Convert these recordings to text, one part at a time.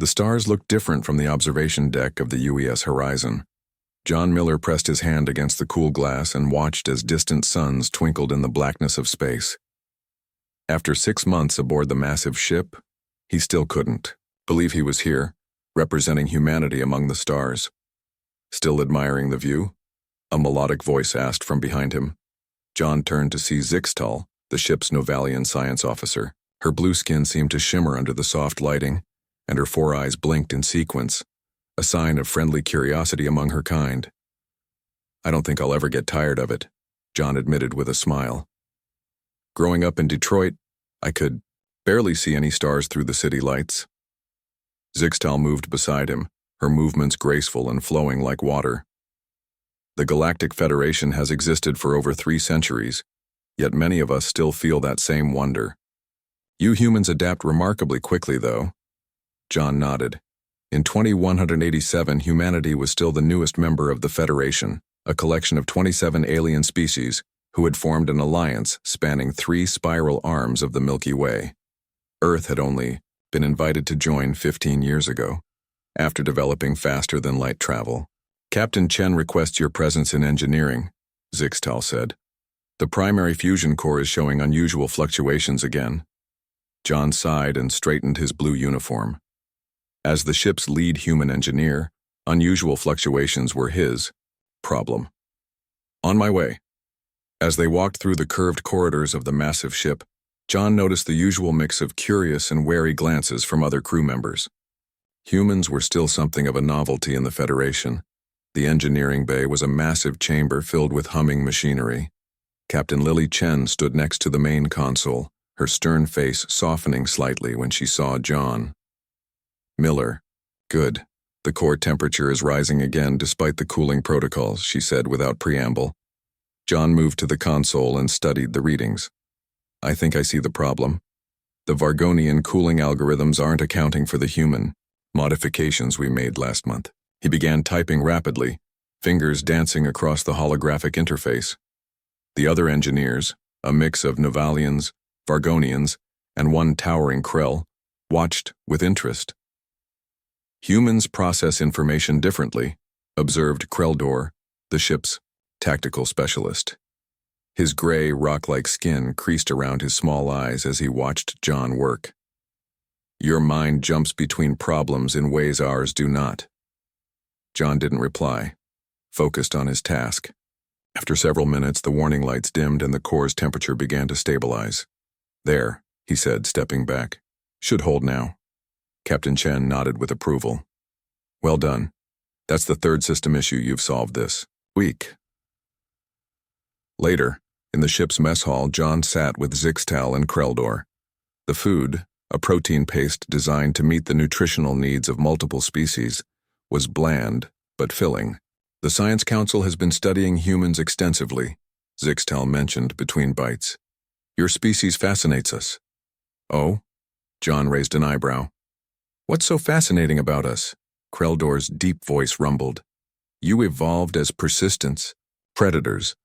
The stars looked different from the observation deck of the UES horizon. John Miller pressed his hand against the cool glass and watched as distant suns twinkled in the blackness of space. After 6 months aboard the massive ship, he still couldn't believe he was here, representing humanity among the stars. Still admiring the view? A melodic voice asked from behind him. John turned to see Zixtal, the ship's Novalian science officer. Her blue skin seemed to shimmer under the soft lighting, and her 4 eyes blinked in sequence, a sign of friendly curiosity among her kind. "I don't think I'll ever get tired of it," John admitted with a smile. "Growing up in Detroit, I could barely see any stars through the city lights." Zixtal moved beside him, her movements graceful and flowing like water. "The Galactic Federation has existed for over 3 centuries, yet many of us still feel that same wonder. You humans adapt remarkably quickly, though." John nodded. In 2187, humanity was still the newest member of the Federation, a collection of 27 alien species who had formed an alliance spanning 3 spiral arms of the Milky Way. Earth had only been invited to join 15 years ago, after developing faster than light travel. "Captain Chen requests your presence in engineering," Zixtal said. "The primary fusion core is showing unusual fluctuations again." John sighed and straightened his blue uniform. As the ship's lead human engineer, unusual fluctuations were his problem. "On my way." As they walked through the curved corridors of the massive ship, John noticed the usual mix of curious and wary glances from other crew members. Humans were still something of a novelty in the Federation. The engineering bay was a massive chamber filled with humming machinery. Captain Lily Chen stood next to the main console, her stern face softening slightly when she saw John. "Miller, good. The core temperature is rising again despite the cooling protocols," she said without preamble. John moved to the console and studied the readings. "I think I see the problem. The Vargonian cooling algorithms aren't accounting for the human modifications we made last month." He began typing rapidly, fingers dancing across the holographic interface. The other engineers, a mix of Novalians, Vargonians, and one towering Krell, watched with interest. "Humans process information differently," observed Kreldor, the ship's tactical specialist. His gray, rock-like skin creased around his small eyes as he watched John work. "Your mind jumps between problems in ways ours do not." John didn't reply, focused on his task. After several minutes, the warning lights dimmed and the core's temperature began to stabilize. "There," he said, stepping back. "Should hold now." Captain Chen nodded with approval. "Well done. That's the 3rd system issue you've solved this week." Later, in the ship's mess hall, John sat with Zixtal and Kreldor. The food, a protein paste designed to meet the nutritional needs of multiple species, was bland but filling. "The Science Council has been studying humans extensively," Zixtal mentioned between bites. "Your species fascinates us." "Oh?" John raised an eyebrow. "What's so fascinating about us?" Kreldor's deep voice rumbled. "You evolved as persistence, predators.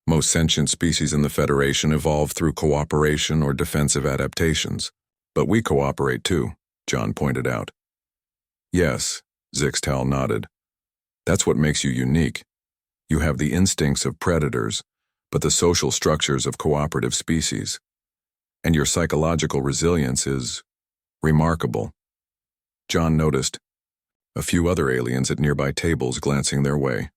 Most sentient species in the Federation evolve through cooperation or defensive adaptations. But we cooperate too," John pointed out. "Yes," Zixtal nodded. "That's what makes you unique. You have the instincts of predators, but the social structures of cooperative species. And your psychological resilience is remarkable." John noticed a few other aliens at nearby tables glancing their way.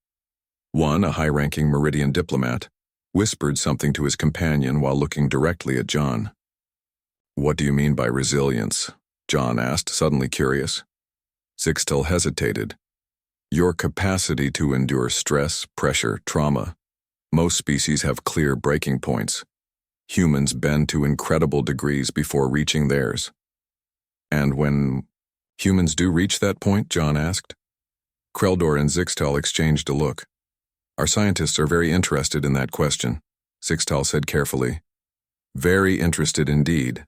One, a high-ranking Meridian diplomat, whispered something to his companion while looking directly at John. "What do you mean by resilience?" John asked, suddenly curious. Zixtal hesitated. "Your capacity to endure stress, pressure, trauma. Most species have clear breaking points. Humans bend to incredible degrees before reaching theirs." "And when humans do reach that point?" John asked. Kreldor and Zixtal exchanged a look. "Our scientists are very interested in that question," Zixtal said carefully. "Very interested indeed."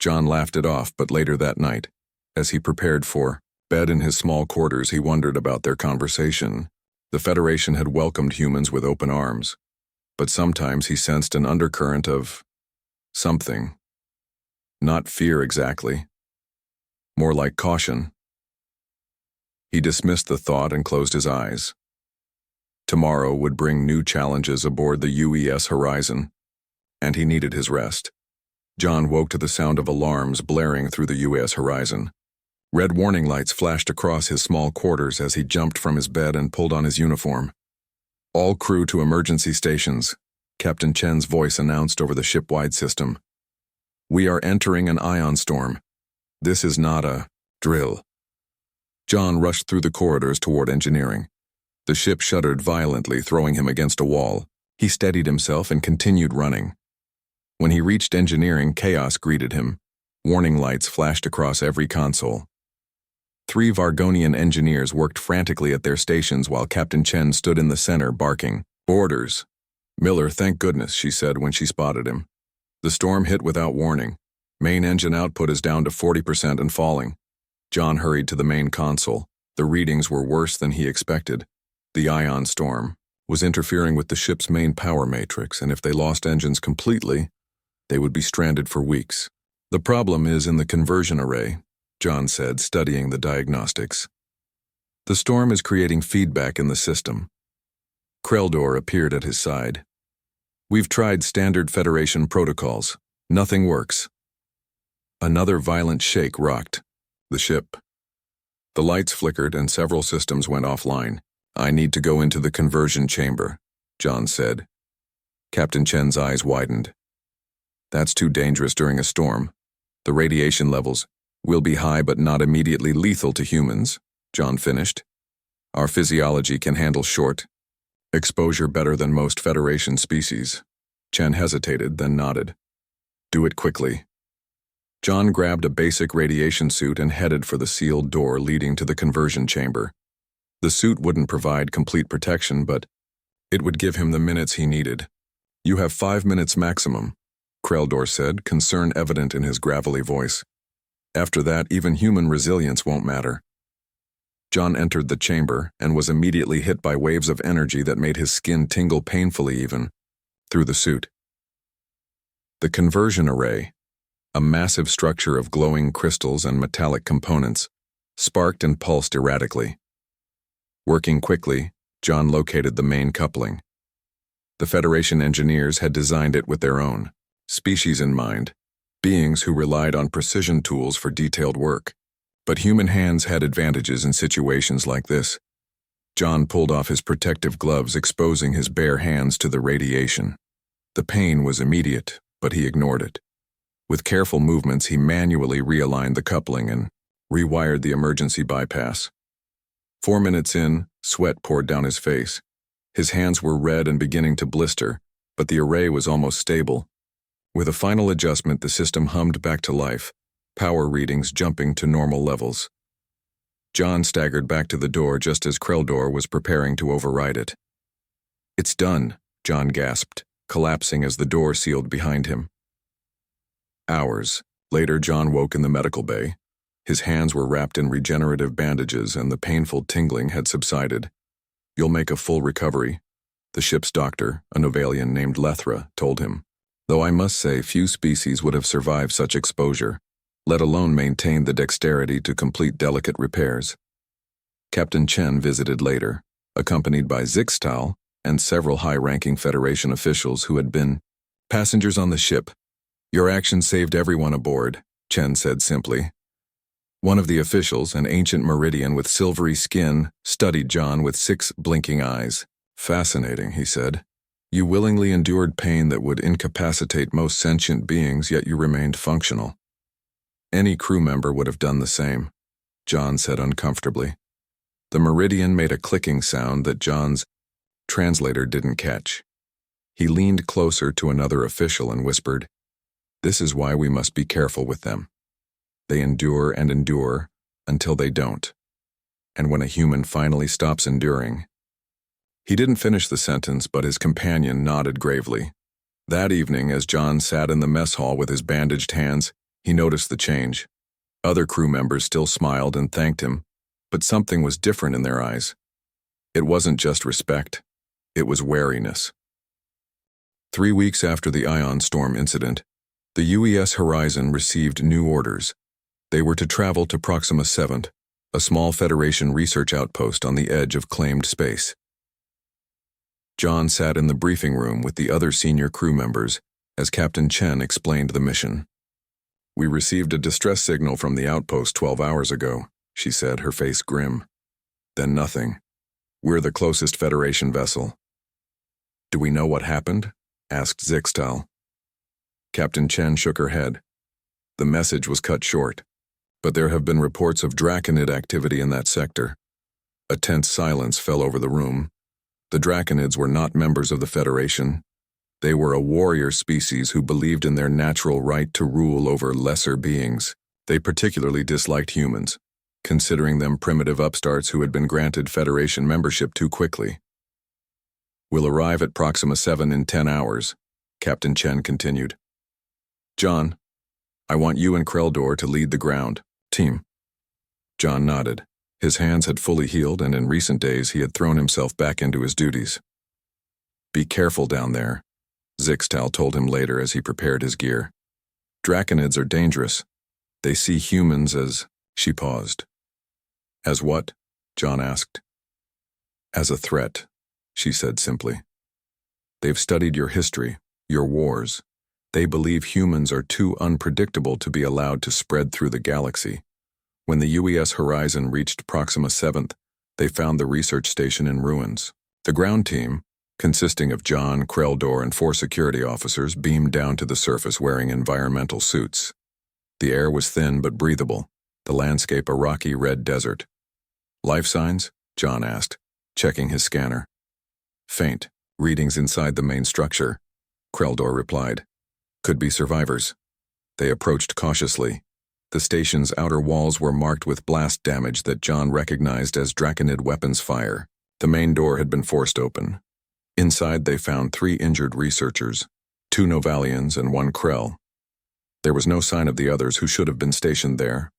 John laughed it off, but later that night, as he prepared for bed in his small quarters, he wondered about their conversation. The Federation had welcomed humans with open arms, but sometimes he sensed an undercurrent of something. Not fear exactly. More like caution. He dismissed the thought and closed his eyes. Tomorrow would bring new challenges aboard the UES Horizon, and he needed his rest. John woke to the sound of alarms blaring through the UES Horizon. Red warning lights flashed across his small quarters as he jumped from his bed and pulled on his uniform. All crew to emergency stations, Captain Chen's voice announced over the ship-wide system. We are entering an ion storm. This is not a drill. John rushed through the corridors toward engineering. The ship shuddered violently, throwing him against a wall. He steadied himself and continued running. When he reached engineering, chaos greeted him. Warning lights flashed across every console. 3 Vargonian engineers worked frantically at their stations while Captain Chen stood in the center, barking, "Orders." "Miller, thank goodness," she said when she spotted him. "The storm hit without warning. Main engine output is down to 40% and falling." John hurried to the main console. The readings were worse than he expected. The ion storm was interfering with the ship's main power matrix, and if they lost engines completely, they would be stranded for weeks. "The problem is in the conversion array," John said, studying the diagnostics. "The storm is creating feedback in the system." Kreldor appeared at his side. "We've tried standard Federation protocols. Nothing works." Another violent shake rocked the ship. The lights flickered and several systems went offline. "I need to go into the conversion chamber," John said. Captain Chen's eyes widened. "That's too dangerous during a storm. The radiation levels will be high but not immediately lethal to humans," John finished. "Our physiology can handle short exposure better than most Federation species." Chen hesitated, then nodded. "Do it quickly." John grabbed a basic radiation suit and headed for the sealed door leading to the conversion chamber. The suit wouldn't provide complete protection, but it would give him the minutes he needed. "You have 5 minutes maximum," Kreldor said, concern evident in his gravelly voice. "After that, even human resilience won't matter." John entered the chamber and was immediately hit by waves of energy that made his skin tingle painfully even through the suit. The conversion array, a massive structure of glowing crystals and metallic components, sparked and pulsed erratically. Working quickly, John located the main coupling. The Federation engineers had designed it with their own species in mind, beings who relied on precision tools for detailed work. But human hands had advantages in situations like this. John pulled off his protective gloves, exposing his bare hands to the radiation. The pain was immediate, but he ignored it. With careful movements, he manually realigned the coupling and rewired the emergency bypass. 4 minutes in, sweat poured down his face. His hands were red and beginning to blister, but the array was almost stable. With a final adjustment, the system hummed back to life, power readings jumping to normal levels. John staggered back to the door just as Kreldor was preparing to override it. "It's done," John gasped, collapsing as the door sealed behind him. Hours later, John woke in the medical bay. His hands were wrapped in regenerative bandages and the painful tingling had subsided. "You'll make a full recovery," the ship's doctor, a Novalian named Lethra, told him. "Though I must say few species would have survived such exposure, let alone maintain the dexterity to complete delicate repairs." Captain Chen visited later, accompanied by Zixtal and several high-ranking Federation officials who had been passengers on the ship. "Your action saved everyone aboard," Chen said simply. One of the officials, an ancient Meridian with silvery skin, studied John with 6 blinking eyes. "Fascinating," he said. "You willingly endured pain that would incapacitate most sentient beings, yet you remained functional." "Any crew member would have done the same," John said uncomfortably. The Meridian made a clicking sound that John's translator didn't catch. He leaned closer to another official and whispered, "This is why we must be careful with them. They endure and endure until they don't. And when a human finally stops enduring..." He didn't finish the sentence, but his companion nodded gravely. That evening, as John sat in the mess hall with his bandaged hands, he noticed the change. Other crew members still smiled and thanked him, but something was different in their eyes. It wasn't just respect, it was wariness. 3 weeks after the ion storm incident, the UES Horizon received new orders. They were to travel to Proxima 7, a small Federation research outpost on the edge of claimed space. John sat in the briefing room with the other senior crew members as Captain Chen explained the mission. "We received a distress signal from the outpost 12 hours ago," she said, her face grim. "Then nothing. We're the closest Federation vessel." "Do we know what happened?" asked Zixtal. Captain Chen shook her head. "The message was cut short, but there have been reports of Draconid activity in that sector." A tense silence fell over the room. The Draconids were not members of the Federation. They were a warrior species who believed in their natural right to rule over lesser beings. They particularly disliked humans, considering them primitive upstarts who had been granted Federation membership too quickly. "We'll arrive at Proxima 7 in 10 hours, Captain Chen continued. "John, I want you and Kreldor to lead the ground team." John nodded. His hands had fully healed, and in recent days he had thrown himself back into his duties. "Be careful down there," Zixtal told him later as he prepared his gear. "Draconids are dangerous. They see humans as—" She paused. "As what?" John asked. "As a threat," she said simply. "They've studied your history, your wars. They believe humans are too unpredictable to be allowed to spread through the galaxy. When the UES Horizon reached Proxima 7, they found the research station in ruins. The ground team, consisting of John, Kreldor, and 4 security officers, beamed down to the surface wearing environmental suits. The air was thin but breathable, the landscape a rocky red desert. "Life signs?" John asked, checking his scanner. "Faint. Readings inside the main structure," Kreldor replied. "Could be survivors." They approached cautiously. The station's outer walls were marked with blast damage that John recognized as Draconid weapons fire. The main door had been forced open. Inside they found 3 injured researchers, 2 Novalians and 1 Krell. There was no sign of the others who should have been stationed there.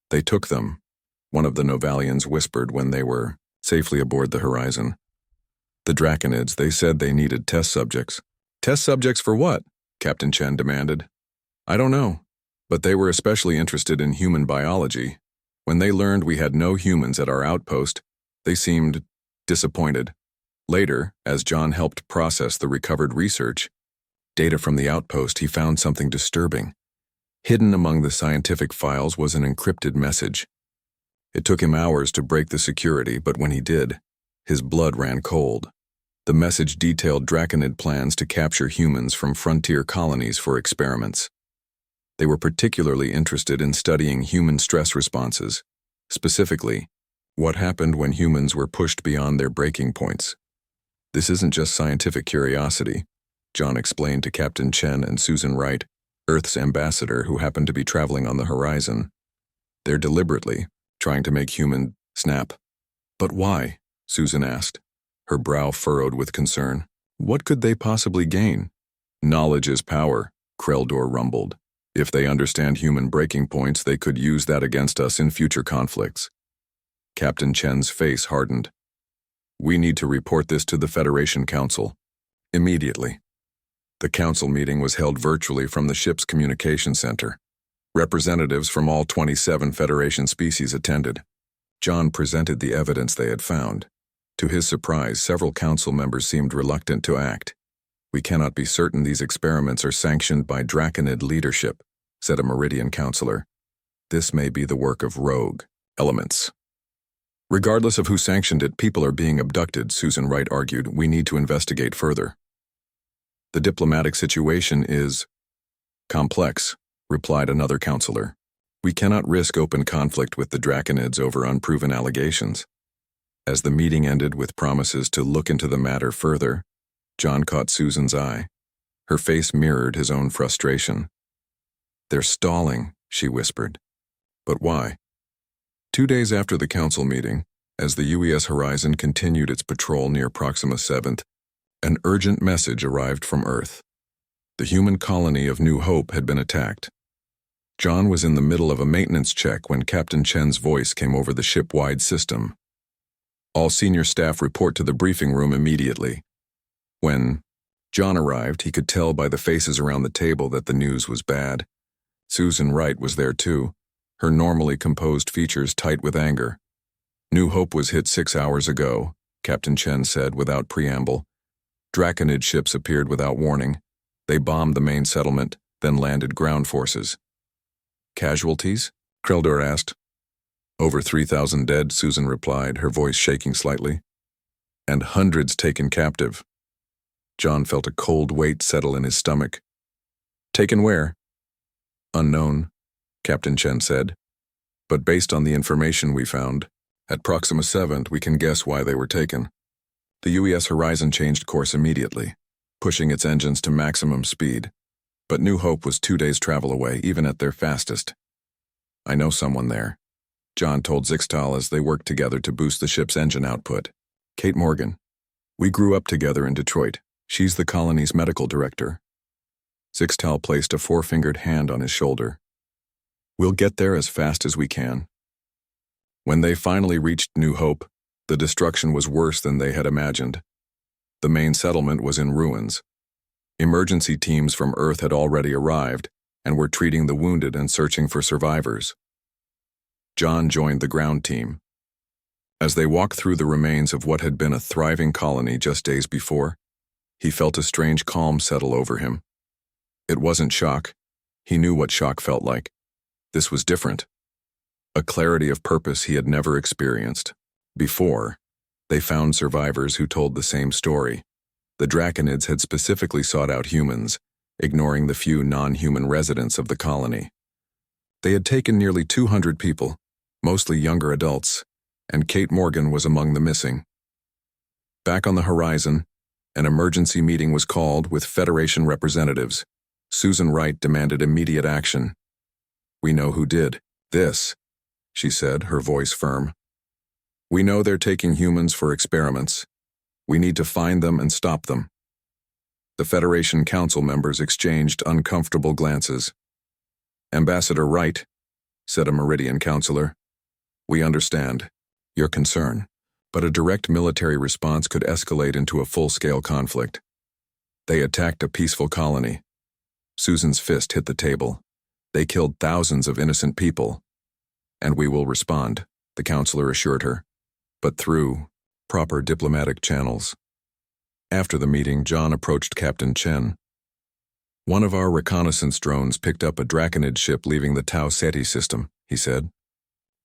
"They took them," one of the Novalians whispered when they were safely aboard the Horizon. "The Draconids, they said they needed test subjects." "Test subjects for what?" Captain Chen demanded. "I don't know, but they were especially interested in human biology. When they learned we had no humans at our outpost, they seemed disappointed." Later, as John helped process the recovered research data from the outpost, he found something disturbing. Hidden among the scientific files was an encrypted message. It took him hours to break the security, but when he did, his blood ran cold. The message detailed Draconid plans to capture humans from frontier colonies for experiments. They were particularly interested in studying human stress responses, specifically, what happened when humans were pushed beyond their breaking points. "This isn't just scientific curiosity," John explained to Captain Chen and Susan Wright, Earth's ambassador who happened to be traveling on the Horizon. "They're deliberately trying to make human snap." "But why?" Susan asked, her brow furrowed with concern. "What could they possibly gain?" "Knowledge is power," Kreldor rumbled. "If they understand human breaking points, they could use that against us in future conflicts." Captain Chen's face hardened. "We need to report this to the Federation Council. Immediately." The council meeting was held virtually from the ship's communication center. Representatives from all 27 Federation species attended. John presented the evidence they had found. To his surprise, several council members seemed reluctant to act. "We cannot be certain these experiments are sanctioned by Draconid leadership," said a Meridian counselor. "This may be the work of rogue elements." "Regardless of who sanctioned it, people are being abducted," Susan Wright argued. "We need to investigate further." "The diplomatic situation is complex," replied another counselor. "We cannot risk open conflict with the Draconids over unproven allegations." As the meeting ended with promises to look into the matter further, John caught Susan's eye. Her face mirrored his own frustration. "They're stalling," she whispered. "But why?" 2 days after the council meeting, as the UES Horizon continued its patrol near Proxima 7, an urgent message arrived from Earth. The human colony of New Hope had been attacked. John was in the middle of a maintenance check when Captain Chen's voice came over the ship-wide system. "All senior staff report to the briefing room immediately." When John arrived, he could tell by the faces around the table that the news was bad. Susan Wright was there too, her normally composed features tight with anger. New Hope was hit 6 hours ago, Captain Chen said without preamble. Draconid ships appeared without warning. They bombed the main settlement, then landed ground forces. Casualties? Kreldor asked. Over 3,000 dead, Susan replied, her voice shaking slightly. And hundreds taken captive. John felt a cold weight settle in his stomach. Taken where? Unknown, Captain Chen said. But based on the information we found, at Proxima 7, we can guess why they were taken. The UES Horizon changed course immediately, pushing its engines to maximum speed. But New Hope was 2 days' travel away, even at their fastest. I know someone there, John told Zixtal as they worked together to boost the ship's engine output. Kate Morgan. We grew up together in Detroit. She's the colony's medical director. Zixtal placed a 4-fingered hand on his shoulder. We'll get there as fast as we can. When they finally reached New Hope, the destruction was worse than they had imagined. The main settlement was in ruins. Emergency teams from Earth had already arrived and were treating the wounded and searching for survivors. John joined the ground team. As they walked through the remains of what had been a thriving colony just days before, he felt a strange calm settle over him. It wasn't shock. He knew what shock felt like. This was different. A clarity of purpose he had never experienced. Before, they found survivors who told the same story. The Draconids had specifically sought out humans, ignoring the few non-human residents of the colony. They had taken nearly 200 people, mostly younger adults, and Kate Morgan was among the missing. Back on the horizon, an emergency meeting was called with Federation representatives. Susan Wright demanded immediate action. We know who did this, she said, her voice firm. We know they're taking humans for experiments. We need to find them and stop them. The Federation Council members exchanged uncomfortable glances. Ambassador Wright, said a Meridian counselor, we understand your concern, but a direct military response could escalate into a full-scale conflict. They attacked a peaceful colony. Susan's fist hit the table. They killed thousands of innocent people. And we will respond, the counselor assured her, but through proper diplomatic channels. After the meeting, John approached Captain Chen. One of our reconnaissance drones picked up a Draconid ship leaving the Tau Ceti system, he said.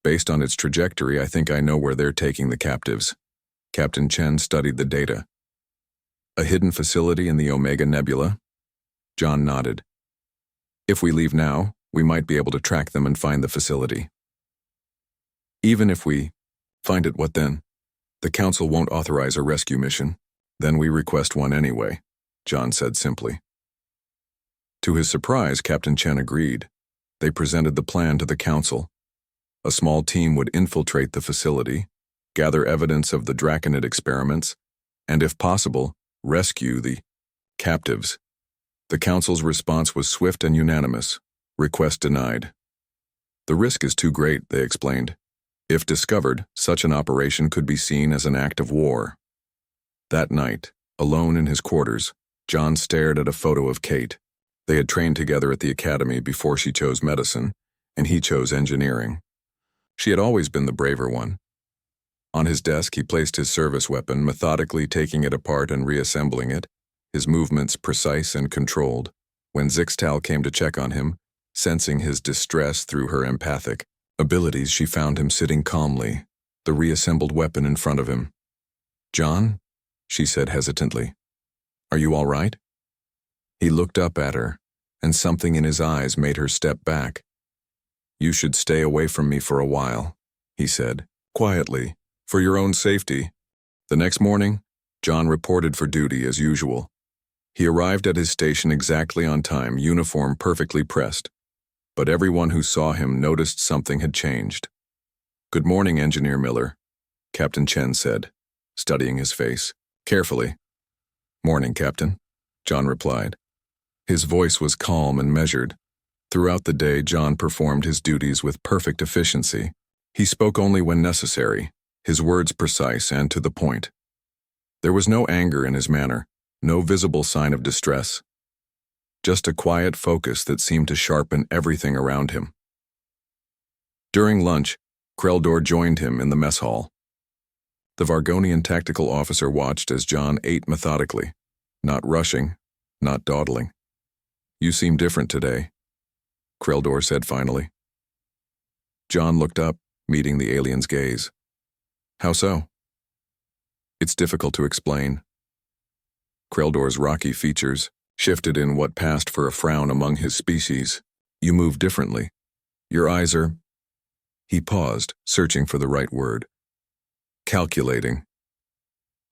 Based on its trajectory, I think I know where they're taking the captives. Captain Chen studied the data. A hidden facility in the Omega Nebula? John nodded. If we leave now, we might be able to track them and find the facility. Even if we find it, what then? The Council won't authorize a rescue mission. Then we request one anyway, John said simply. To his surprise, Captain Chen agreed. They presented the plan to the Council. A small team would infiltrate the facility, gather evidence of the Draconid experiments, and if possible, rescue the captives. The Council's response was swift and unanimous. Request denied. The risk is too great, they explained. If discovered, such an operation could be seen as an act of war. That night, alone in his quarters, John stared at a photo of Kate. They had trained together at the academy before she chose medicine, and he chose engineering. She had always been the braver one. On his desk, he placed his service weapon, methodically taking it apart and reassembling it, his movements precise and controlled. When Zixtal came to check on him, sensing his distress through her empathic abilities, she found him sitting calmly, the reassembled weapon in front of him. John? She said hesitantly. Are you all right? He looked up at her, and something in his eyes made her step back. You should stay away from me for a while, he said, quietly, for your own safety. The next morning, John reported for duty as usual. He arrived at his station exactly on time, uniform perfectly pressed. But everyone who saw him noticed something had changed. Good morning, Engineer Miller, Captain Chen said, studying his face carefully. Morning, Captain, John replied. His voice was calm and measured. Throughout the day, John performed his duties with perfect efficiency. He spoke only when necessary, his words precise and to the point. There was no anger in his manner, no visible sign of distress. Just a quiet focus that seemed to sharpen everything around him. During lunch, Kreldor joined him in the mess hall. The Vargonian tactical officer watched as John ate methodically, not rushing, not dawdling. "You seem different today," Kreldor said finally. John looked up, meeting the alien's gaze. "How so?" "It's difficult to explain." Kreldor's rocky features shifted in what passed for a frown among his species. "You move differently. Your eyes are—" He paused, searching for the right word. "Calculating."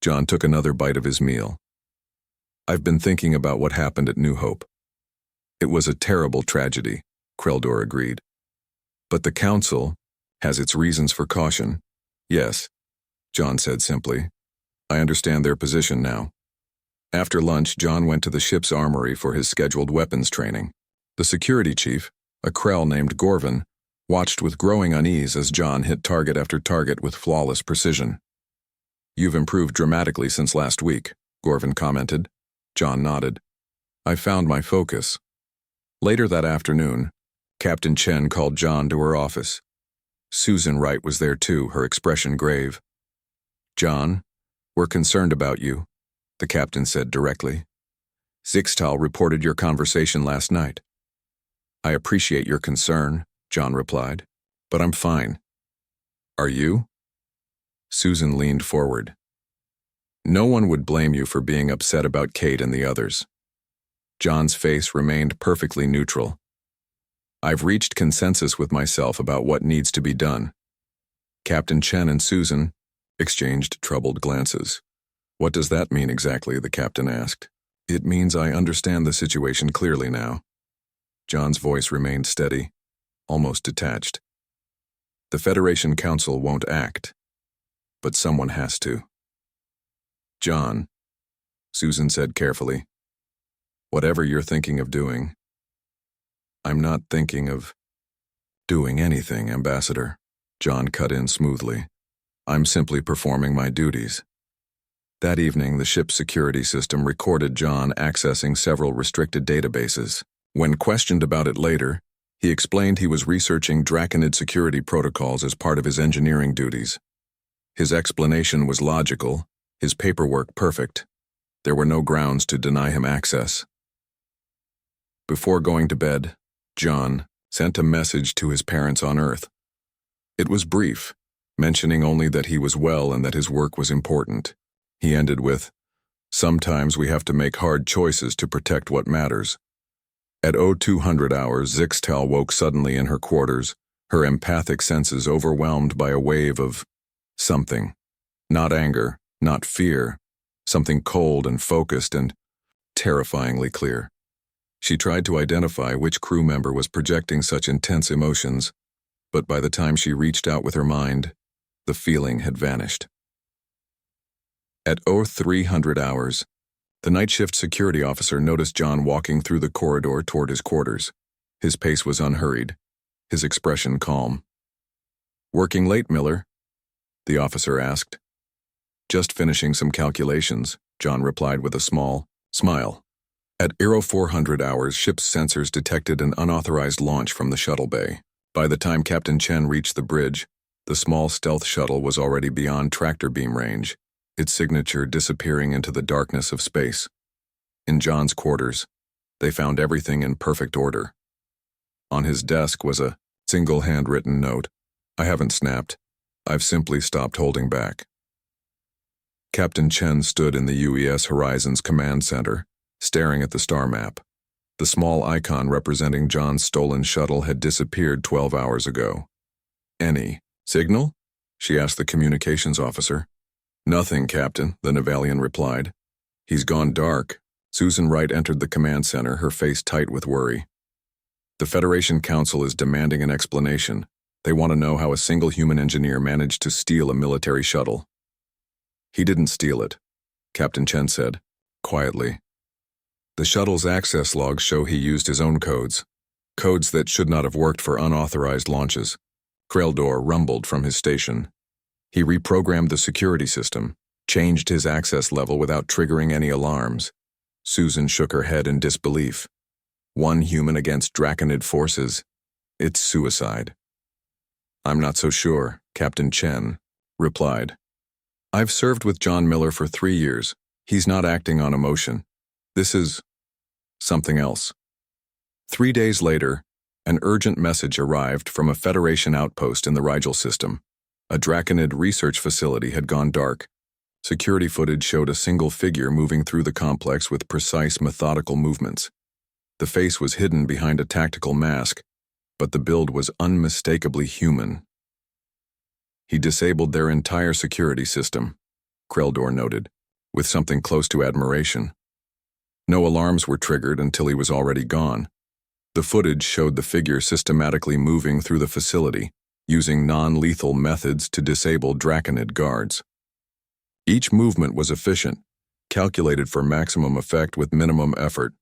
John took another bite of his meal. "I've been thinking about what happened at New Hope." "It was a terrible tragedy," Kreldor agreed. "But the Council has its reasons for caution." "Yes," John said simply. "I understand their position now." After lunch, John went to the ship's armory for his scheduled weapons training. The security chief, a Krell named Gorvin, watched with growing unease as John hit target after target with flawless precision. "You've improved dramatically since last week," Gorvin commented. John nodded. "I found my focus." Later that afternoon, Captain Chen called John to her office. Susan Wright was there too, her expression grave. "John, we're concerned about you," the captain said directly. "Zixtal reported your conversation last night." "I appreciate your concern," John replied, "but I'm fine." "Are you?" Susan leaned forward. "No one would blame you for being upset about Kate and the others." John's face remained perfectly neutral. "I've reached consensus with myself about what needs to be done." Captain Chen and Susan exchanged troubled glances. "What does that mean exactly?" the captain asked. "It means I understand the situation clearly now." John's voice remained steady, almost detached. "The Federation Council won't act, but someone has to." "John," Susan said carefully, "whatever you're thinking of doing—" "I'm not thinking of doing anything, Ambassador," John cut in smoothly. "I'm simply performing my duties." That evening, the ship's security system recorded John accessing several restricted databases. When questioned about it later, he explained he was researching Draconid security protocols as part of his engineering duties. His explanation was logical, his paperwork perfect. There were no grounds to deny him access. Before going to bed, John sent a message to his parents on Earth. It was brief, mentioning only that he was well and that his work was important. He ended with, "Sometimes we have to make hard choices to protect what matters." At 0200 hours, Zixtal woke suddenly in her quarters, her empathic senses overwhelmed by a wave of something. Not anger, not fear, something cold and focused and terrifyingly clear. She tried to identify which crew member was projecting such intense emotions, but by the time she reached out with her mind, the feeling had vanished. At 0300 hours, the night shift security officer noticed John walking through the corridor toward his quarters. His pace was unhurried, his expression calm. "Working late, Miller?" the officer asked. "Just finishing some calculations," John replied with a small smile. At 0400 hours, ship's sensors detected an unauthorized launch from the shuttle bay. By the time Captain Chen reached the bridge, the small stealth shuttle was already beyond tractor beam range, its signature disappearing into the darkness of space. In John's quarters, they found everything in perfect order. On his desk was a single handwritten note. "I haven't snapped. I've simply stopped holding back." Captain Chen stood in the UES Horizons command center, staring at the star map. The small icon representing John's stolen shuttle had disappeared 12 hours ago. "Any signal?" she asked the communications officer. "Nothing, Captain," the Nivalian replied. "He's gone dark." Susan Wright entered the command center, her face tight with worry. "The Federation Council is demanding an explanation. They want to know how a single human engineer managed to steal a military shuttle." "He didn't steal it," Captain Chen said, quietly. "The shuttle's access logs show he used his own codes that should not have worked for unauthorized launches." Kreldor rumbled from his station. "He reprogrammed the security system, changed his access level without triggering any alarms." Susan shook her head in disbelief. "One human against Draconid forces. It's suicide." I'm not so sure, Captain Chen replied. I've served with John Miller for 3 years. He's not acting on emotion. This is something else. 3 days later, an urgent message arrived from a Federation outpost in the Rigel system. A Draconid research facility had gone dark. Security footage showed a single figure moving through the complex with precise, methodical movements. The face was hidden behind a tactical mask, but the build was unmistakably human. He disabled their entire security system, Kreldor noted, with something close to admiration. No alarms were triggered until he was already gone. The footage showed the figure systematically moving through the facility, using non-lethal methods to disable Draconid guards. Each movement was efficient, calculated for maximum effect with minimum effort.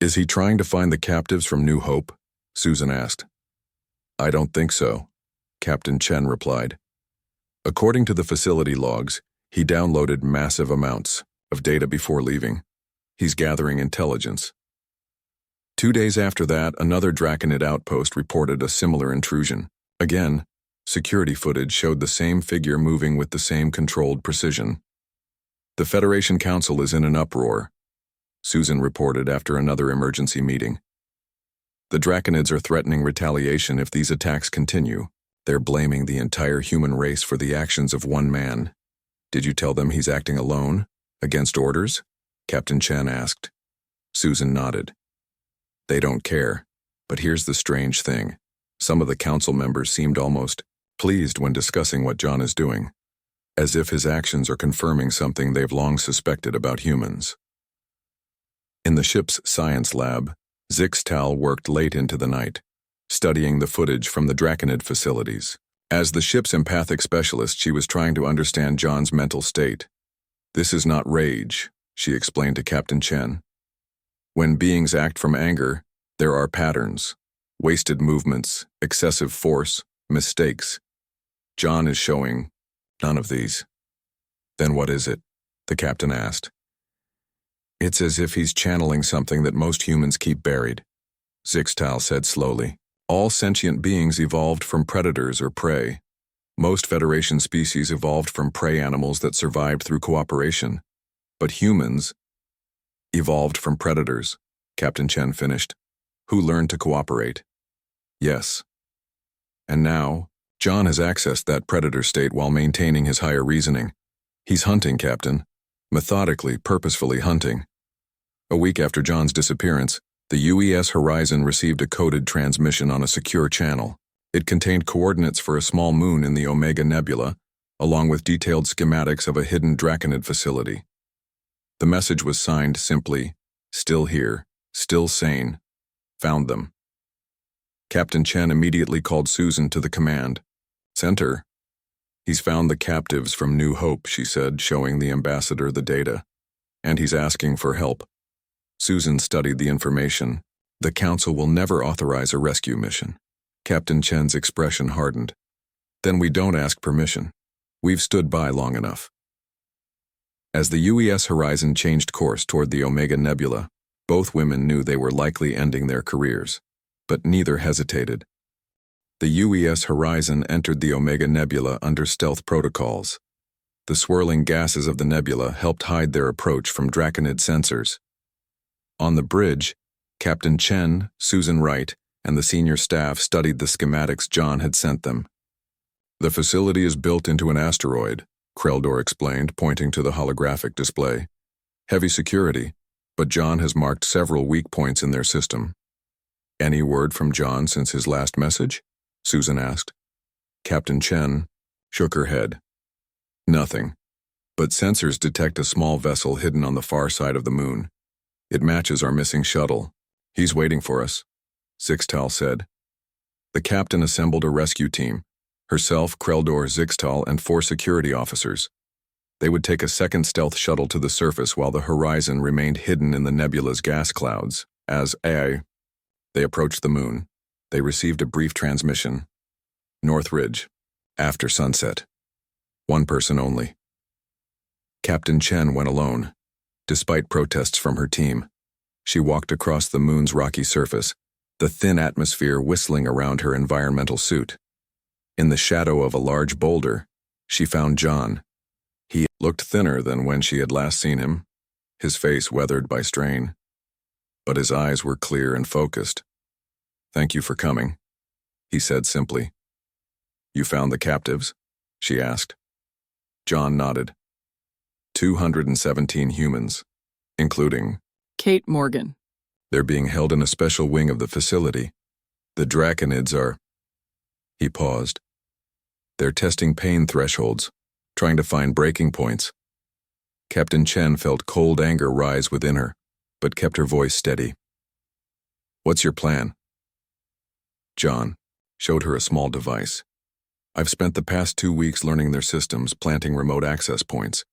Is he trying to find the captives from New Hope? Susan asked. I don't think so, Captain Chen replied. According to the facility logs, he downloaded massive amounts of data before leaving. He's gathering intelligence. 2 days after that, another Draconid outpost reported a similar intrusion. Again, security footage showed the same figure moving with the same controlled precision. The Federation Council is in an uproar, Susan reported after another emergency meeting. The Draconids are threatening retaliation if these attacks continue. They're blaming the entire human race for the actions of one man. Did you tell them he's acting alone, against orders? Captain Chen asked. Susan nodded. They don't care, but here's the strange thing. Some of the council members seemed almost pleased when discussing what John is doing, as if his actions are confirming something they've long suspected about humans. In the ship's science lab, Zixtal worked late into the night, studying the footage from the Draconid facilities. As the ship's empathic specialist, she was trying to understand John's mental state. This is not rage, she explained to Captain Chen. When beings act from anger, there are patterns, wasted movements, excessive force, mistakes. John is showing none of these. Then what is it? The captain asked. It's as if he's channeling something that most humans keep buried, Zixtal said slowly. All sentient beings evolved from predators or prey. Most Federation species evolved from prey animals that survived through cooperation. But humans evolved from predators, Captain Chen finished, who learned to cooperate. Yes. And now, John has accessed that predator state while maintaining his higher reasoning. He's hunting, Captain. Methodically, purposefully hunting. A week after John's disappearance, the UES Horizon received a coded transmission on a secure channel. It contained coordinates for a small moon in the Omega Nebula, along with detailed schematics of a hidden Draconid facility. The message was signed simply, "Still here, still sane. Found them." Captain Chen immediately called Susan to the command center. He's found the captives from New Hope, she said, showing the ambassador the data. And he's asking for help. Susan studied the information. The council will never authorize a rescue mission. Captain Chen's expression hardened. Then we don't ask permission. We've stood by long enough. As the UES Horizon changed course toward the Omega Nebula, both women knew they were likely ending their careers, but neither hesitated. The UES Horizon entered the Omega Nebula under stealth protocols. The swirling gases of the nebula helped hide their approach from Draconid sensors. On the bridge, Captain Chen, Susan Wright, and the senior staff studied the schematics John had sent them. The facility is built into an asteroid, Kreldor explained, pointing to the holographic display. Heavy security, but John has marked several weak points in their system. Any word from John since his last message? Susan asked. Captain Chen shook her head. Nothing, but sensors detect a small vessel hidden on the far side of the moon. It matches our missing shuttle. He's waiting for us, Zixtal said. The captain assembled a rescue team, herself, Kreldor, Zixtal, and 4 security officers. They would take a second stealth shuttle to the surface while the horizon remained hidden in the nebula's gas clouds. As they approached the moon, they received a brief transmission. Northridge, after sunset. 1 person only. Captain Chen went alone. Despite protests from her team, she walked across the moon's rocky surface, the thin atmosphere whistling around her environmental suit. In the shadow of a large boulder, she found John. He looked thinner than when she had last seen him, his face weathered by strain. But his eyes were clear and focused. "Thank you for coming," he said simply. "You found the captives?" she asked. John nodded. 217 humans, including Kate Morgan. They're being held in a special wing of the facility. The Draconids are... He paused. They're testing pain thresholds, trying to find breaking points. Captain Chen felt cold anger rise within her, but kept her voice steady. "What's your plan?" John showed her a small device. "I've spent the past 2 weeks learning their systems, planting remote access points.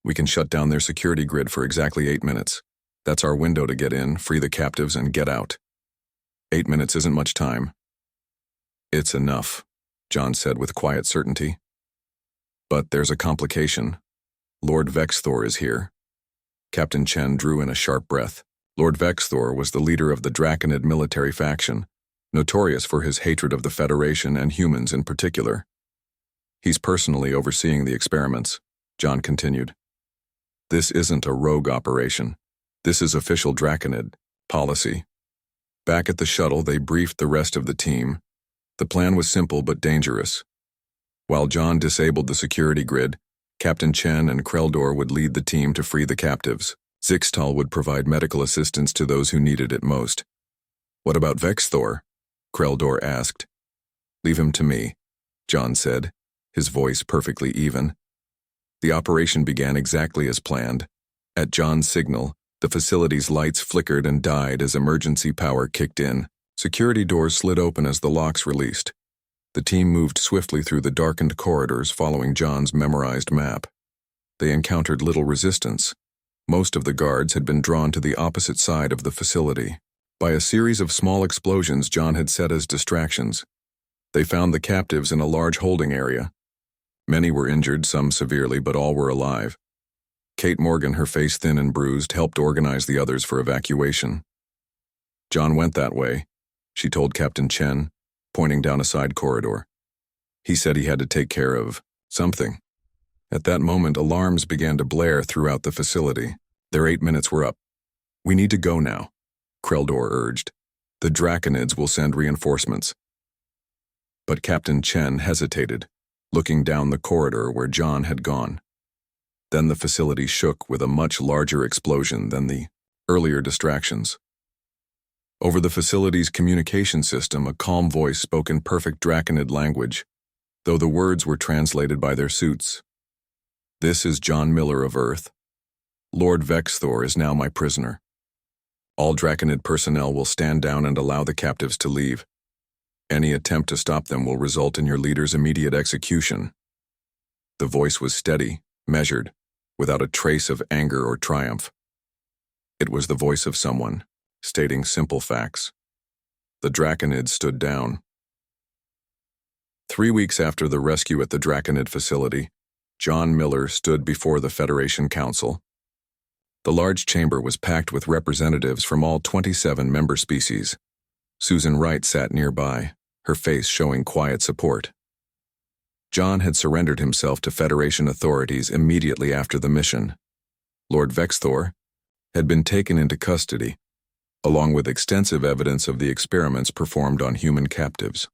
We can shut down their security grid for exactly 8 minutes. That's our window to get in, free the captives, and get out. 8 minutes isn't much time." "It's enough," John said with quiet certainty. "But there's a complication. Lord Vexthor is here." Captain Chen drew in a sharp breath. Lord Vexthor was the leader of the Draconid military faction, notorious for his hatred of the Federation and humans in particular. "He's personally overseeing the experiments," John continued. "This isn't a rogue operation. This is official Draconid policy." Back at the shuttle, they briefed the rest of the team. The plan was simple but dangerous. While John disabled the security grid, Captain Chen and Kreldor would lead the team to free the captives. Zixtal would provide medical assistance to those who needed it most. "What about Vexthor?" Kreldor asked. "Leave him to me," John said, his voice perfectly even. The operation began exactly as planned. At John's signal, the facility's lights flickered and died as emergency power kicked in. Security doors slid open as the locks released. The team moved swiftly through the darkened corridors following John's memorized map. They encountered little resistance. Most of the guards had been drawn to the opposite side of the facility by a series of small explosions John had set as distractions. They found the captives in a large holding area. Many were injured, some severely, but all were alive. Kate Morgan, her face thin and bruised, helped organize the others for evacuation. "John went that way," she told Captain Chen, pointing down a side corridor. "He said he had to take care of something." At that moment, alarms began to blare throughout the facility. Their 8 minutes were up. "We need to go now," Kreldor urged. "The Draconids will send reinforcements." But Captain Chen hesitated, looking down the corridor where John had gone. Then the facility shook with a much larger explosion than the earlier distractions. Over the facility's communication system, a calm voice spoke in perfect Draconid language, though the words were translated by their suits. "This is John Miller of Earth. Lord Vexthor is now my prisoner. All Draconid personnel will stand down and allow the captives to leave. Any attempt to stop them will result in your leader's immediate execution." The voice was steady, measured, without a trace of anger or triumph. It was the voice of someone stating simple facts. The Draconids stood down. 3 weeks after the rescue at the Draconid facility, John Miller stood before the Federation Council. The large chamber was packed with representatives from all 27 member species. Susan Wright sat nearby, her face showing quiet support. John had surrendered himself to Federation authorities immediately after the mission. Lord Vexthor had been taken into custody, along with extensive evidence of the experiments performed on human captives.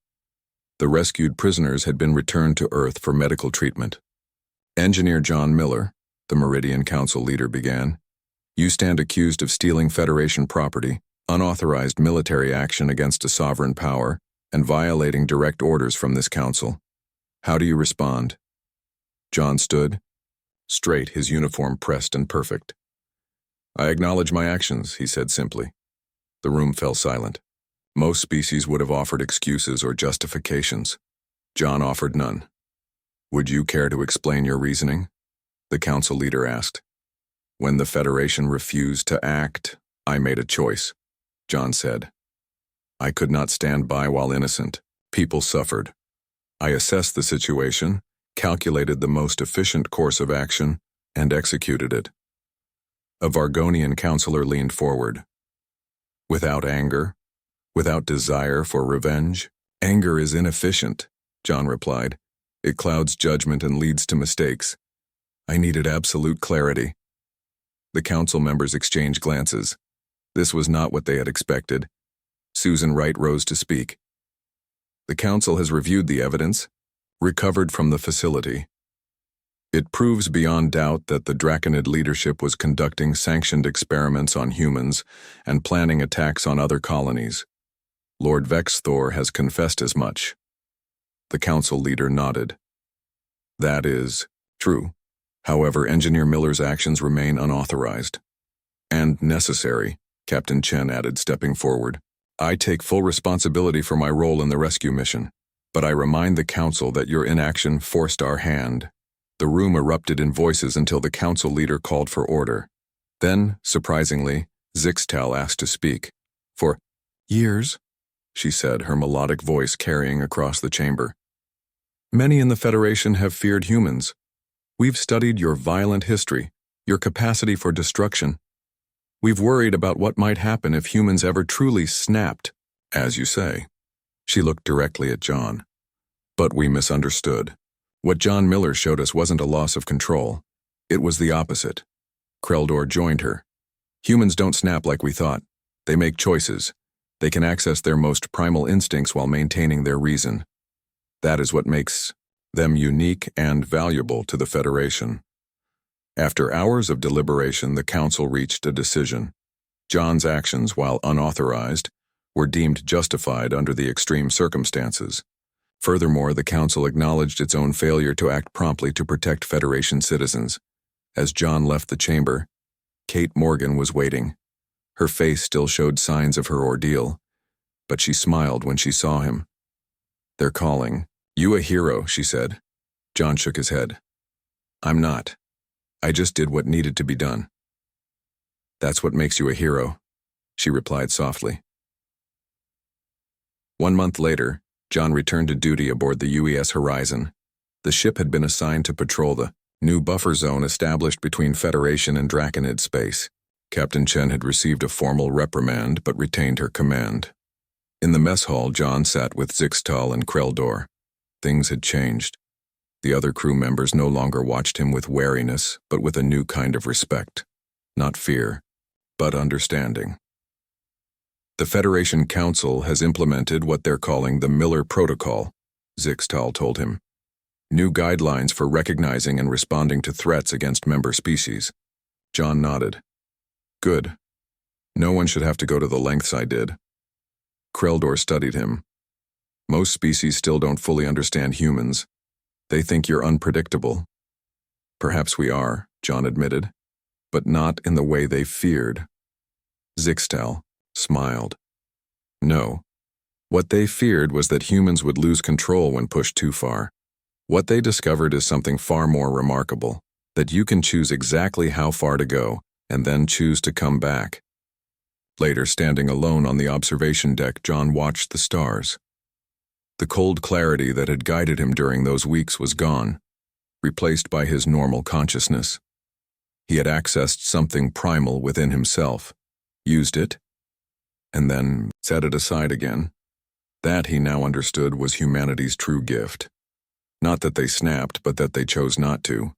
The rescued prisoners had been returned to Earth for medical treatment. "Engineer John Miller," the Meridian Council leader began, "you stand accused of stealing Federation property, unauthorized military action against a sovereign power, and violating direct orders from this council. How do you respond?" John stood, straight, his uniform pressed and perfect. "I acknowledge my actions," he said simply. The room fell silent. Most species would have offered excuses or justifications. John offered none. "Would you care to explain your reasoning?" the council leader asked. "When the Federation refused to act, I made a choice," John said. "I could not stand by while innocent. People suffered. I assessed the situation, calculated the most efficient course of action, and executed it." A Vargonian counselor leaned forward. "Without anger, without desire for revenge, anger is inefficient," John replied. "It clouds judgment and leads to mistakes. I needed absolute clarity." The council members exchanged glances. This was not what they had expected. Susan Wright rose to speak. "The council has reviewed the evidence, recovered from the facility. It proves beyond doubt that the Draconid leadership was conducting sanctioned experiments on humans and planning attacks on other colonies. Lord Vexthor has confessed as much." The council leader nodded. "That is true. However, Engineer Miller's actions remain unauthorized. And necessary," Captain Chen added, stepping forward. "I take full responsibility for my role in the rescue mission, but I remind the council that your inaction forced our hand." The room erupted in voices until the council leader called for order. Then, surprisingly, Zixtal asked to speak. "For years," she said, her melodic voice carrying across the chamber, "many in the Federation have feared humans. We've studied your violent history, your capacity for destruction. We've worried about what might happen if humans ever truly snapped, as you say." She looked directly at John. "But we misunderstood. What John Miller showed us wasn't a loss of control. It was the opposite." Kreldor joined her. "Humans don't snap like we thought. They make choices. They can access their most primal instincts while maintaining their reason. That is what makes them unique and valuable to the Federation." After hours of deliberation, the council reached a decision. John's actions, while unauthorized, were deemed justified under the extreme circumstances. Furthermore, the council acknowledged its own failure to act promptly to protect Federation citizens. As John left the chamber, Kate Morgan was waiting. Her face still showed signs of her ordeal, but she smiled when she saw him. "They're calling you a hero," she said. John shook his head. "I'm not. I just did what needed to be done." "That's what makes you a hero," she replied softly. 1 month later, John returned to duty aboard the UES Horizon. The ship had been assigned to patrol the new buffer zone established between Federation and Draconid space. Captain Chen had received a formal reprimand but retained her command. In the mess hall, John sat with Zixtal and Kreldor. Things had changed. The other crew members no longer watched him with wariness, but with a new kind of respect. Not fear, but understanding. "The Federation Council has implemented what they're calling the Miller Protocol," Zixtal told him. "New guidelines for recognizing and responding to threats against member species." John nodded. "Good. No one should have to go to the lengths I did." Kreldor studied him. "Most species still don't fully understand humans. They think you're unpredictable." "Perhaps we are," John admitted, "but not in the way they feared." Zixtal smiled. "No. What they feared was that humans would lose control when pushed too far. What they discovered is something far more remarkable, that you can choose exactly how far to go and then choose to come back." Later, standing alone on the observation deck, John watched the stars. The cold clarity that had guided him during those weeks was gone, replaced by his normal consciousness. He had accessed something primal within himself, used it, and then set it aside again. That, he now understood, was humanity's true gift. Not that they snapped, but that they chose not to.